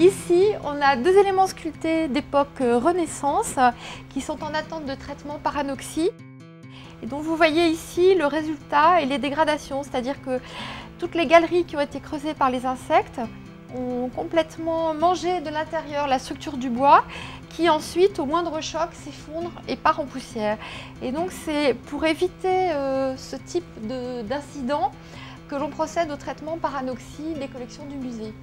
Ici, on a deux éléments sculptés d'époque Renaissance qui sont en attente de traitement par anoxie. Et donc vous voyez ici le résultat et les dégradations, c'est-à-dire que toutes les galeries qui ont été creusées par les insectes ont complètement mangé de l'intérieur la structure du bois qui ensuite, au moindre choc, s'effondre et part en poussière. Et donc c'est pour éviter ce type d'incident que l'on procède au traitement par anoxie des collections du musée.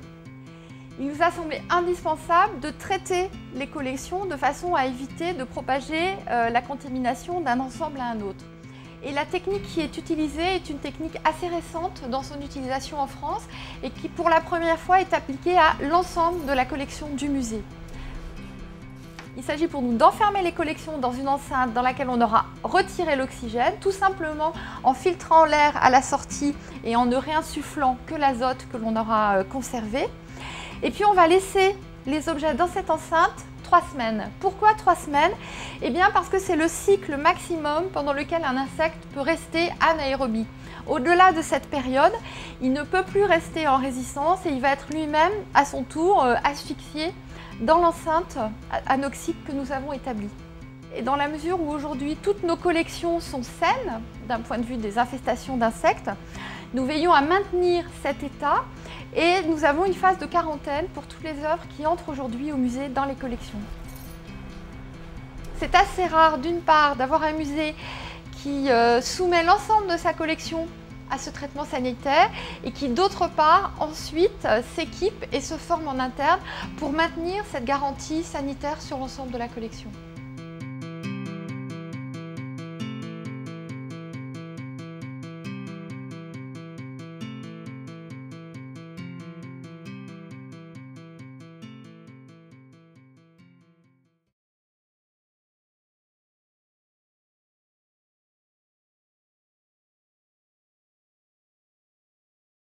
Il nous a semblé indispensable de traiter les collections de façon à éviter de propager la contamination d'un ensemble à un autre. Et la technique qui est utilisée est une technique assez récente dans son utilisation en France et qui pour la première fois est appliquée à l'ensemble de la collection du musée. Il s'agit pour nous d'enfermer les collections dans une enceinte dans laquelle on aura retiré l'oxygène, tout simplement en filtrant l'air à la sortie et en ne réinsufflant que l'azote que l'on aura conservé. Et puis on va laisser les objets dans cette enceinte 3 semaines. Pourquoi 3 semaines? Eh bien parce que c'est le cycle maximum pendant lequel un insecte peut rester anaérobie. Au-delà de cette période, il ne peut plus rester en résistance et il va être lui-même à son tour asphyxié dans l'enceinte anoxique que nous avons établie. Et dans la mesure où aujourd'hui toutes nos collections sont saines d'un point de vue des infestations d'insectes, nous veillons à maintenir cet état et nous avons une phase de quarantaine pour toutes les œuvres qui entrent aujourd'hui au musée dans les collections. C'est assez rare d'une part d'avoir un musée qui soumet l'ensemble de sa collection à ce traitement sanitaire et qui d'autre part ensuite s'équipe et se forme en interne pour maintenir cette garantie sanitaire sur l'ensemble de la collection.